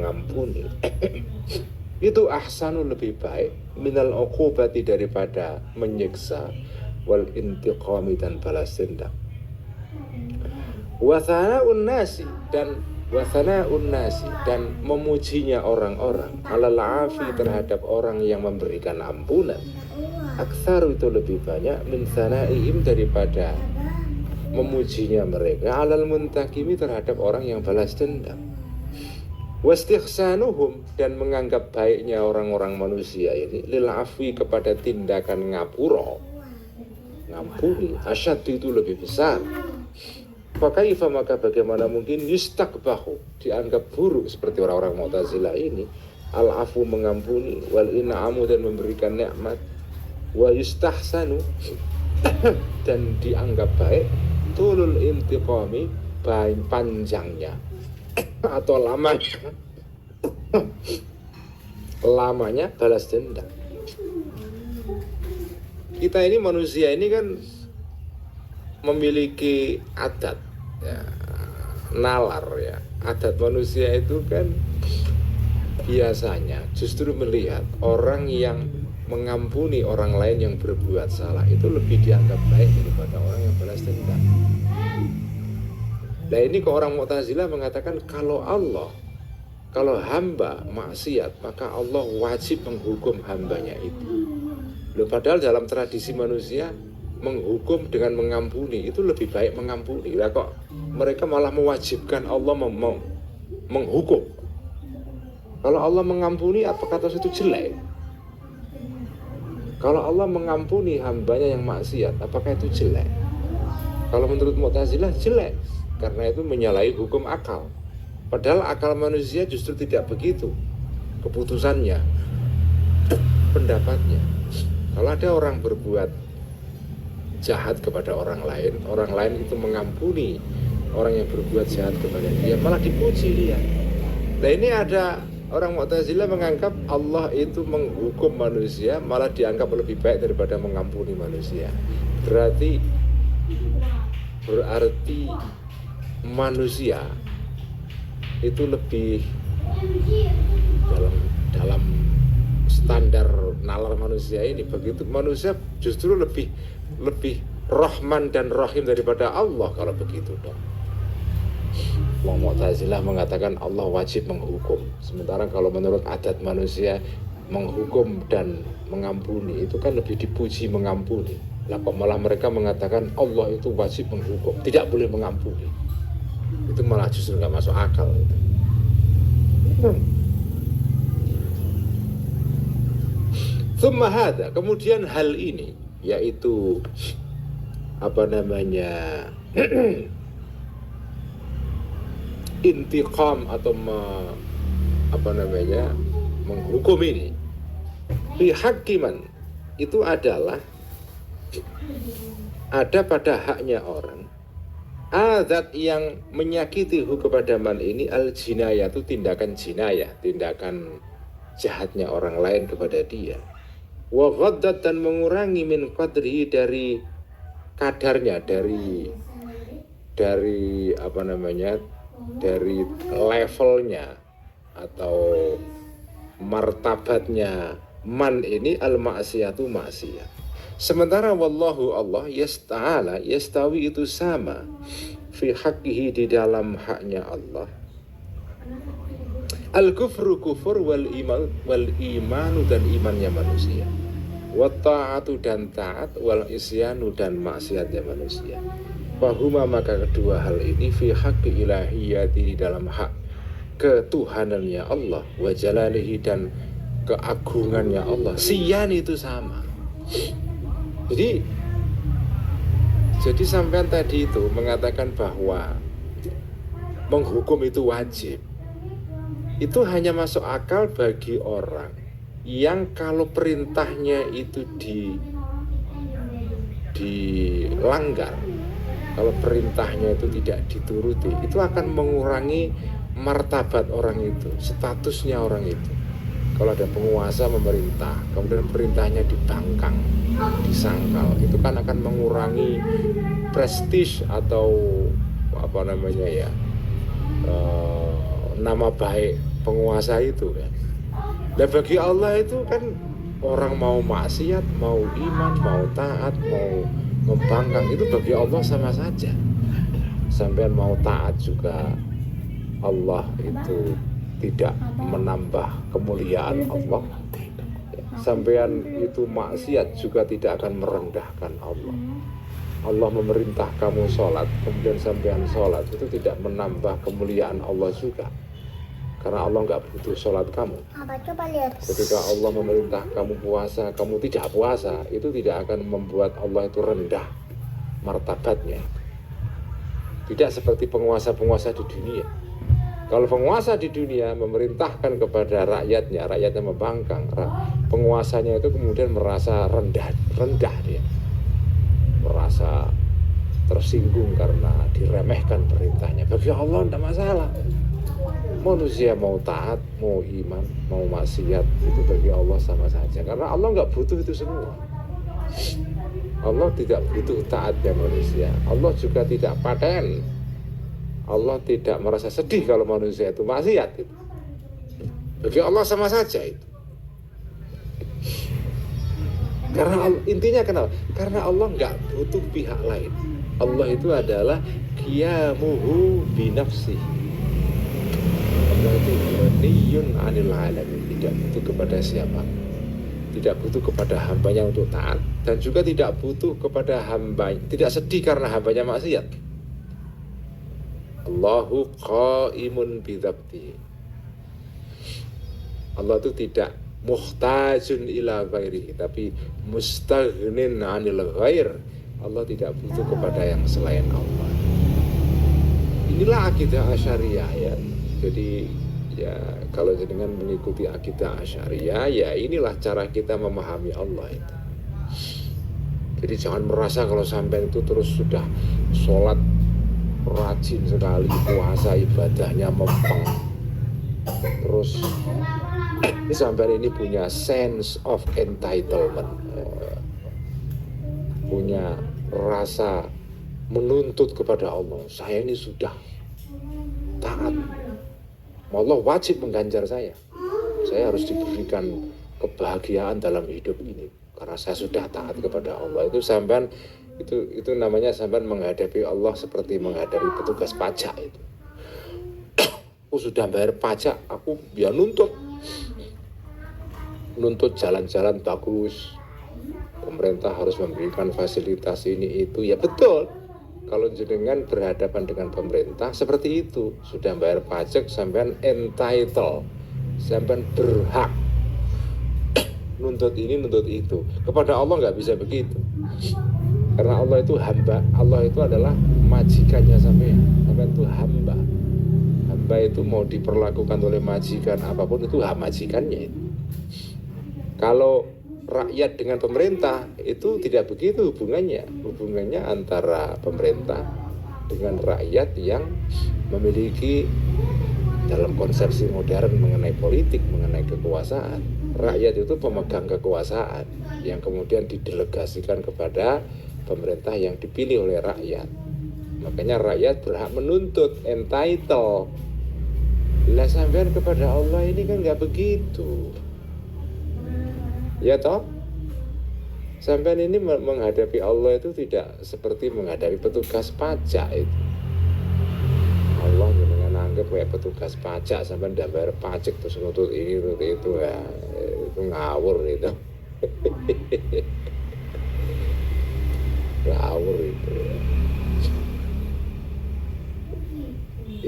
mengampuni itu ahsanu lebih baik minal uqubati daripada menyiksa wal intiqami dan balas dendam. Wa thana'un nasi dan memujinya orang-orang alal afi terhadap orang yang memberikan ampunan aktsaru itu lebih banyak min thana'ihim daripada memujinya mereka alal muntakimi terhadap orang yang balas dendam. Wastihsanuhum dan menganggap baiknya orang-orang manusia ini lil afwi kepada tindakan ngampuni asyad itu lebih besar. Fakaifa maka bagaimana mungkin yustakbahu dianggap buruk seperti orang-orang Mu'tazilah ini al afu mengampuni wal in'amu dan memberikan nikmat wa yustahsanu dan dianggap baik tulul intiqami panjangnya atau lamanya balas dendam. Kita ini manusia ini kan memiliki adat ya, nalar ya. Adat manusia itu kan biasanya justru melihat orang yang mengampuni orang lain yang berbuat salah itu lebih dianggap baik daripada orang yang balas dendam. Nah ini ke orang Mu'tazilah mengatakan kalau hamba maksiat maka Allah wajib menghukum hambanya itu. Loh, padahal dalam tradisi manusia menghukum dengan mengampuni itu lebih baik mengampuni. Lah kok mereka malah mewajibkan Allah menghukum. Kalau Allah mengampuni apakah itu jelek? Kalau Allah mengampuni hambanya yang maksiat apakah itu jelek? Kalau menurut Mu'tazilah jelek. Karena itu menyalahi hukum akal. Padahal akal manusia justru tidak begitu keputusannya, pendapatnya. Kalau ada orang berbuat jahat kepada orang lain itu mengampuni orang yang berbuat jahat kepada dia, malah dipuji dia. Nah ini ada orang Mu'tazilah menganggap Allah itu menghukum manusia malah dianggap lebih baik daripada mengampuni manusia. Berarti manusia itu lebih dalam standar nalar manusia ini begitu, manusia justru lebih Rahman dan Rahim daripada Allah kalau begitu dong. Wong Mu'tazilah mengatakan Allah wajib menghukum, sementara kalau menurut adat manusia menghukum dan mengampuni itu kan lebih dipuji mengampuni. Lah kok malah mereka mengatakan Allah itu wajib menghukum, tidak boleh mengampuni. Itu malah justru nggak masuk akal. Tsumma hadza, kemudian hal ini yaitu intiqam atau menghukum ini fi hakiman itu adalah ada pada haknya orang azat yang menyakiti kepada man ini al jinayah itu tindakan jinayah, tindakan jahatnya orang lain kepada dia. Wa ghaddat dan mengurangi min qadri dari kadarnya, dari dari levelnya atau martabatnya man ini al ma'siyatu maksiat. Sementara wallahu Allah yastawi itu sama fi haqqihi di dalam haknya Allah. Al-kufru kufur wal imanu dan imannya manusia. Wa ta'atu dan taat wal isyanu dan maksiatnya manusia. Fahuma maka kedua hal ini fi haqqi ilahiyati di dalam hak ketuhanannya Allah wa jalalihi dan keagungannya Allah. Siyan itu sama. Jadi sampean tadi itu mengatakan bahwa menghukum itu wajib. Itu hanya masuk akal bagi orang yang kalau perintahnya itu dilanggar, kalau perintahnya itu tidak dituruti, itu akan mengurangi martabat orang itu, statusnya orang itu. Kalau ada penguasa memerintah, kemudian perintahnya dibangkang, disangkal, itu kan akan mengurangi prestis atau nama baik penguasa itu kan. Dan bagi Allah itu kan orang mau maksiat, mau iman, mau taat, mau membangkang, itu bagi Allah sama saja. Sampean mau taat juga Allah itu tidak menambah kemuliaan Allah. Sampean itu maksiat juga tidak akan merendahkan Allah. Allah memerintah kamu sholat, kemudian sampean sholat, itu tidak menambah kemuliaan Allah juga. Karena Allah nggak butuh sholat kamu. Ketika Allah memerintah kamu puasa, kamu tidak puasa, itu tidak akan membuat Allah itu rendah martabatnya. Tidak seperti penguasa-penguasa di dunia. Kalau penguasa di dunia memerintahkan kepada rakyatnya, rakyatnya membangkang, penguasanya itu kemudian merasa rendah dia. Merasa tersinggung karena diremehkan perintahnya. Bagi Allah tidak masalah. Manusia mau taat, mau iman, mau maksiat, itu bagi Allah sama saja. Karena Allah nggak butuh itu semua. Allah tidak butuh taatnya manusia. Allah juga tidak paten. Allah tidak merasa sedih kalau manusia itu maksiat. Itu. Bagi Allah sama saja itu. Karena intinya kenapa? Karena Allah nggak butuh pihak lain. Allah itu adalah qiyamuhu binafsihi. Allah itu ghaniyun 'anil 'alamin, tidak butuh kepada siapa. Tidak butuh kepada hambanya untuk taat, dan juga tidak butuh kepada hamba, tidak sedih karena hambanya maksiat. Allahu qaimun bidzabtihi. Allah itu tidak muhtajun ila ghairihi, tapi mustaghnin 'anil ghair. Allah tidak butuh kepada yang selain Allah. Inilah akidah Asy'ariyah ya. Jadi ya kalau dengan mengikuti akidah Asy'ariyah, ya inilah cara kita memahami Allah itu. Jadi jangan merasa kalau sampai itu terus sudah sholat rajin sekali, puasa ibadahnya mempeng, terus sampai ini punya sense of entitlement, punya rasa menuntut kepada Allah. Saya ini sudah taat, Allah wajib mengganjar saya harus diberikan kebahagiaan dalam hidup ini karena saya sudah taat kepada Allah. Itu sampean itu namanya sampean menghadapi Allah seperti menghadapi petugas pajak itu. Aku sudah bayar pajak, aku ya nuntut jalan-jalan bagus, pemerintah harus memberikan fasilitas ini itu, ya betul. Kalau jenengan berhadapan dengan pemerintah seperti itu, sudah bayar pajak, sampean entitled, sampean berhak nuntut ini nuntut itu. Kepada Allah nggak bisa begitu, karena Allah itu hamba. Allah itu adalah majikannya sampean itu hamba. Hamba itu mau diperlakukan oleh majikan apapun itu hak majikannya itu. Kalau rakyat dengan pemerintah itu tidak begitu hubungannya antara pemerintah dengan rakyat yang memiliki dalam konsepsi modern mengenai politik, mengenai kekuasaan. Rakyat itu pemegang kekuasaan yang kemudian didelegasikan kepada pemerintah yang dipilih oleh rakyat. Makanya rakyat berhak menuntut, entitled. Lah sampean kepada Allah ini kan nggak begitu. Ya toh, sampean ini menghadapi Allah itu tidak seperti menghadapi petugas pajak itu. Allah dengan anggap kayak petugas pajak, sampean tidak bayar pajak terus nuntut ini nuntut itu, ya itu ngawur itu. Ngawur itu.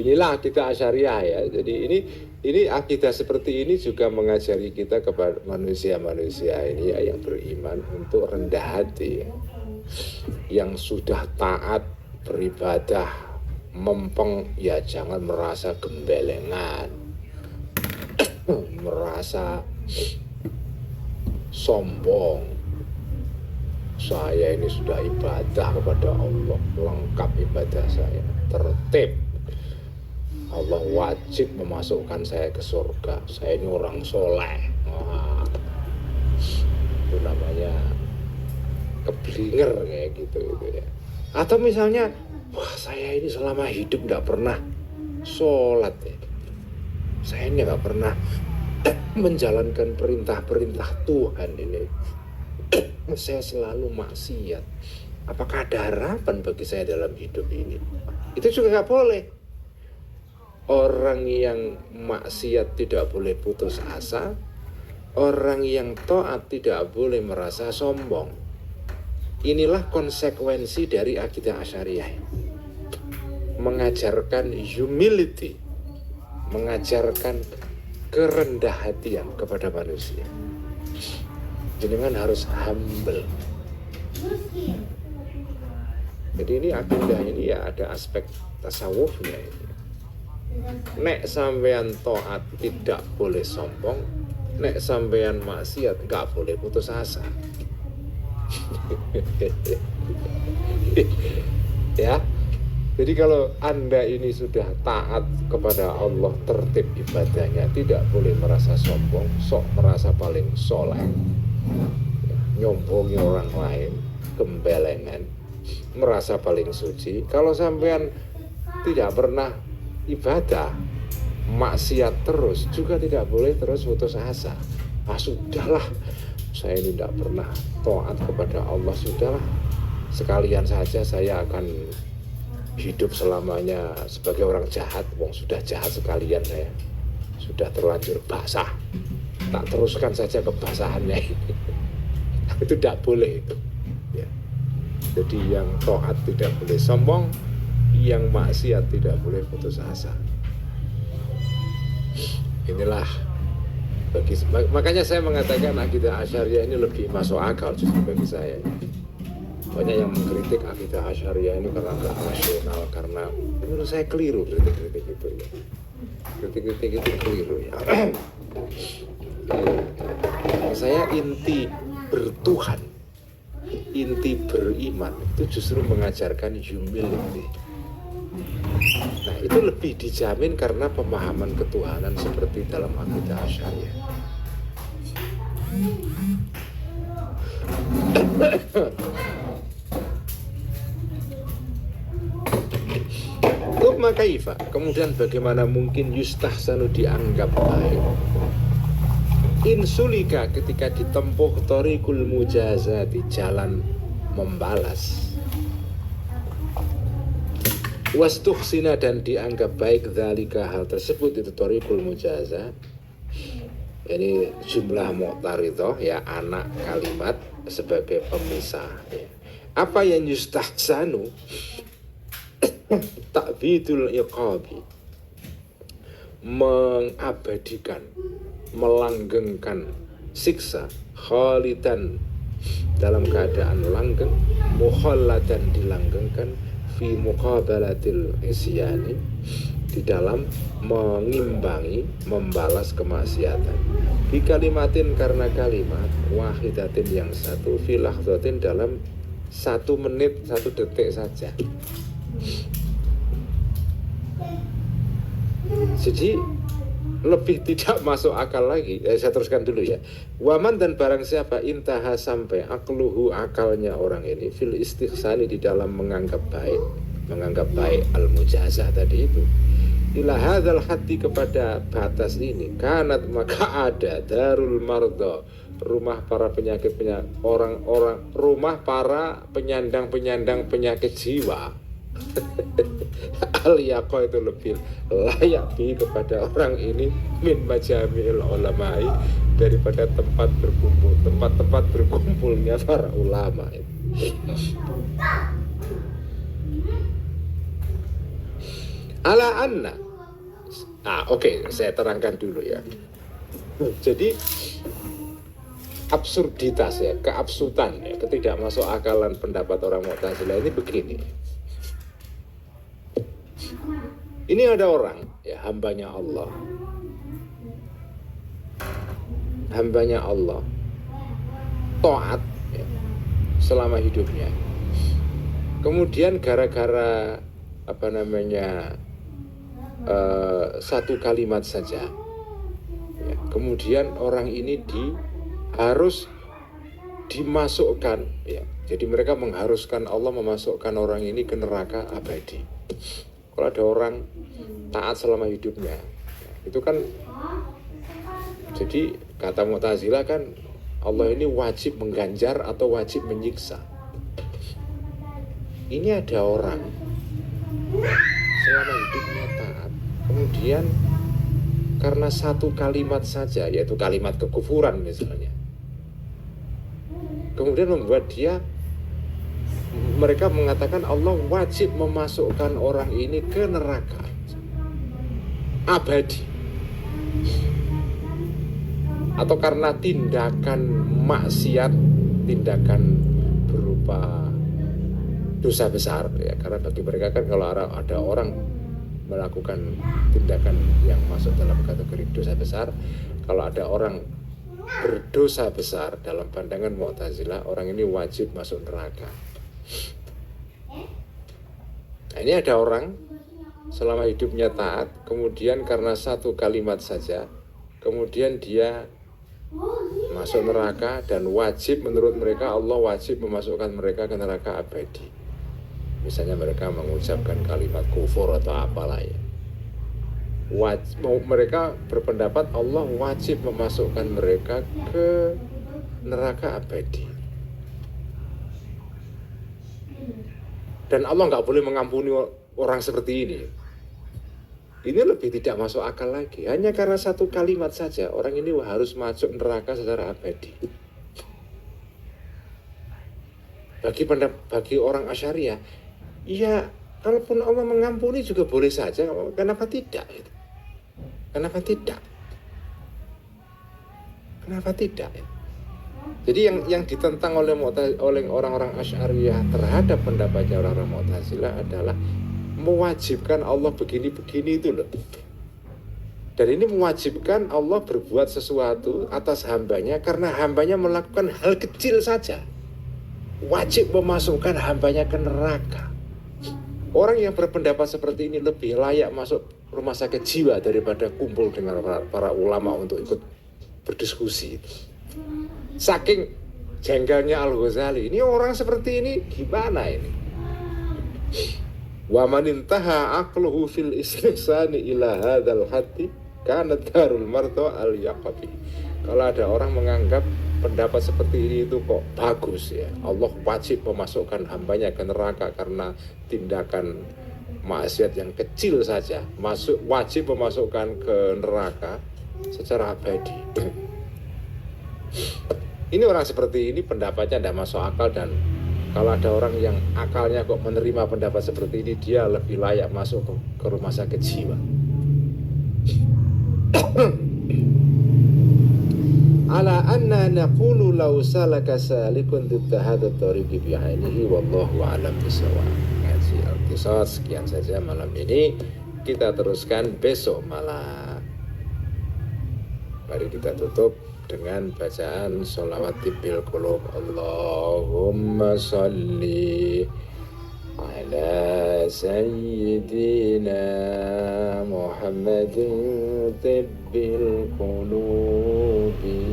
Inilah akidah Asy'ariyah ya. Jadi ini akidah seperti ini juga mengajari kita kepada manusia-manusia ini ya, yang beriman untuk rendah hati, yang sudah taat beribadah mempeng, ya jangan merasa gembelengan, merasa sombong. Saya ini sudah ibadah kepada Allah, lengkap ibadah saya, tertib. Allah wajib memasukkan saya ke surga. Saya ini orang soleh. Wah, itu namanya keblinger kayak gitu ya. Atau misalnya, wah saya ini selama hidup tidak pernah sholat ya. Saya ini nggak pernah menjalankan perintah-perintah Tuhan ini. Saya selalu maksiat. Apakah ada harapan bagi saya dalam hidup ini? Itu juga nggak boleh. Orang yang maksiat tidak boleh putus asa. Orang yang taat tidak boleh merasa sombong. Inilah konsekuensi dari akidah Asy'ariyah. Mengajarkan humility, mengajarkan kerendah hatian kepada manusia. Jenengan harus humble. Jadi ini akidah ini ya ada aspek tasawufnya ini. Nek sampean taat tidak boleh sombong, nek sampean maksiat nggak boleh putus asa. Ya. Jadi kalau Anda ini sudah taat kepada Allah, tertib ibadahnya, tidak boleh merasa sombong, sok merasa paling soleh, nyombongi orang lain, gembelengan, merasa paling suci. Kalau sampean tidak pernah ibadah, maksiat terus, juga tidak boleh terus putus asa. Sudahlah, saya ini tidak pernah taat kepada Allah, sudahlah, sekalian saja saya akan hidup selamanya sebagai orang jahat. Wong sudah jahat sekalian, saya sudah terlanjur basah, tak teruskan saja kebasahannya ini. Itu tidak boleh itu ya. Jadi yang taat tidak boleh sombong, yang maksiat tidak boleh putus asa. Inilah makanya saya mengatakan akidah Asy'ariyah ini lebih masuk akal justru bagi saya. Banyak yang mengkritik akidah Asy'ariyah ini karena nggak rasional, karena menurut saya keliru kritik-kritik itu ya. Kritik-kritik itu keliru ya. Saya inti bertuhan, inti beriman itu justru mengajarkan humility. Nah itu lebih dijamin karena pemahaman ketuhanan seperti dalam akidah Asy'ariyah. Thumma kaifa, kemudian bagaimana mungkin yustahsanu dianggap baik insulika ketika ditempuh thariqul mujazati, jalan membalas, wastuhsina dan dianggap baik dzalika, hal tersebut itu thariqul mujazah. Ini jumlah mu'taridhah ya, anak kalimat sebagai pemisah ya. Apa yang yustahsanu? Ta'bidul iqabi, mengabadikan, melanggengkan siksa, khalidan dalam keadaan langgeng, mukhalladan dilanggengkan, fi muqabalatil isyani di dalam mengimbangi, membalas kemaksiatan, bi kalimatin karena kalimat, wahidatin yang satu, fi lahzatin dalam 1 menit 1 detik saja. Jadi lebih tidak masuk akal lagi. Saya teruskan dulu ya. Waman dan barang siapa intaha sampai akluhu, akalnya orang ini, fil istihsani di dalam menganggap baik al-mujazah tadi itu, ila hadzal haddi kepada batas ini, kanat maka ada darul marda, rumah para penyakit orang-orang, rumah para penyandang penyakit jiwa. Al-yaqa itu lebih layak kepada orang ini min majami'il ulamai, daripada tempat berkumpulnya para ulama itu. Ala anna. Oke, saya terangkan dulu ya. Jadi absurditas ya, keabsutan ya, ketidakmasuk akalan pendapat orang Mu'tazilah ini begini. Ini ada orang ya, hambanya Allah, taat ya, selama hidupnya. Kemudian gara-gara satu kalimat saja ya, kemudian orang ini harus dimasukkan ya. Jadi mereka mengharuskan Allah memasukkan orang ini ke neraka abadi. Kalau ada orang taat selama hidupnya, Itu kan, jadi kata Mu'tazilah kan Allah ini wajib mengganjar atau wajib menyiksa. Ini ada orang selama hidupnya taat, kemudian karena satu kalimat saja, yaitu kalimat kekufuran misalnya, kemudian membuat mereka mengatakan Allah wajib memasukkan orang ini ke neraka abadi. Atau karena tindakan maksiat, tindakan berupa dosa besar, ya, karena bagi mereka kan kalau ada orang melakukan tindakan yang masuk dalam kategori dosa besar, kalau ada orang berdosa besar dalam pandangan Mu'tazilah, orang ini wajib masuk neraka. Nah, ini ada orang selama hidupnya taat, kemudian karena satu kalimat saja, kemudian dia masuk neraka, dan wajib menurut mereka Allah wajib memasukkan mereka ke neraka abadi. Misalnya mereka mengucapkan kalimat kufur atau apalah ya. Mereka berpendapat Allah wajib memasukkan mereka ke neraka abadi. Dan Allah nggak boleh mengampuni orang seperti ini. Ini lebih tidak masuk akal lagi. Hanya karena satu kalimat saja orang ini harus masuk neraka secara abadi. Bagi orang Asy'ariyah, ya kalaupun Allah mengampuni juga boleh saja. Kenapa tidak? Kenapa tidak? Kenapa tidak? Jadi yang ditentang oleh orang-orang Asy'ariyah terhadap pendapatnya orang-orang Mu'tazilah adalah mewajibkan Allah begini-begini itu loh. Dan ini mewajibkan Allah berbuat sesuatu atas hambanya karena hambanya melakukan hal kecil saja. Wajib memasukkan hambanya ke neraka. Orang yang berpendapat seperti ini lebih layak masuk rumah sakit jiwa daripada kumpul dengan para ulama untuk ikut berdiskusi. Saking jengkelnya Al-Ghazali, ini orang seperti ini gimana ini? Wa man intaha aqluhu fil istihsani ila hadzal haddi kana darul marto al yaqabi. Kalau ada orang menganggap pendapat seperti ini itu kok bagus ya, Allah wajib memasukkan hambanya ke neraka karena tindakan maksiat yang kecil saja, wajib memasukkan ke neraka secara abadi. Ini orang seperti ini pendapatnya tidak masuk akal, dan kalau ada orang yang akalnya kok menerima pendapat seperti ini, dia lebih layak masuk ke rumah sakit jiwa. Ala anna naqulu law salaka salikun didda hadha tariqi bi'ainihi wallahu a'lam bishawab. Ngaji Al-Qisas sekian saja malam ini, kita teruskan besok malam. Mari kita tutup dengan bacaan sholawat tibil qulub. Allahumma salli ala sayyidina Muhammadin tibbil qulubi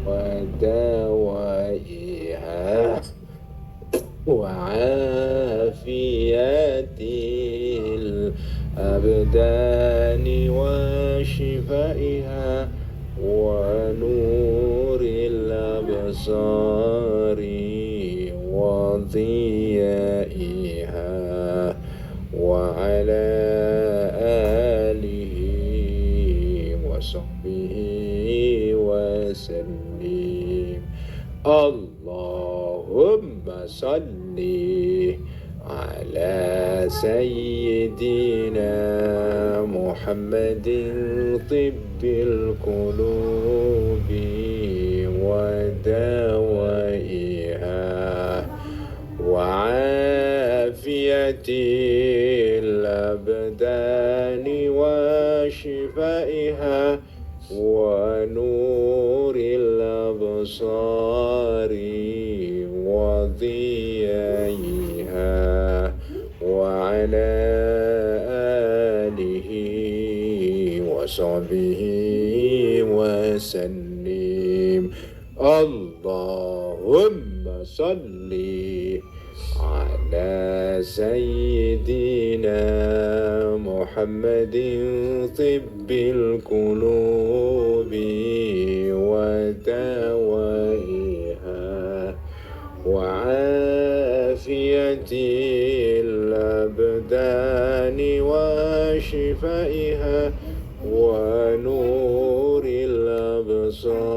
wa dawaiha wa afiyatil abdani wa shifaiha wa nuril absari wa dhiyaiha wa ala alihi wa sahbihi wa sallim. Allahumma salli ala sayyidina Muhammadin tibbil qulubi wa dawaiha wa afiyatil abdani wa shifaiha wa nuril absari wa dhiyaiha wa ala alihi wa sahbihi wa sallim. Allahumma salli ala sayyidina Muhammadin tibbil بالقلوب ودوائها وعافية الأبدان وشفائها ونور الأبصار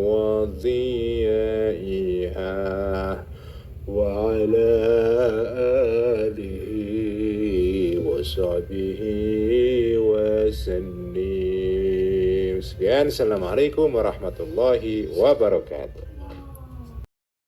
وضيائها وعلى آله وصحبه وسلم. Sekian, assalamualaikum warahmatullahi wabarakatuh.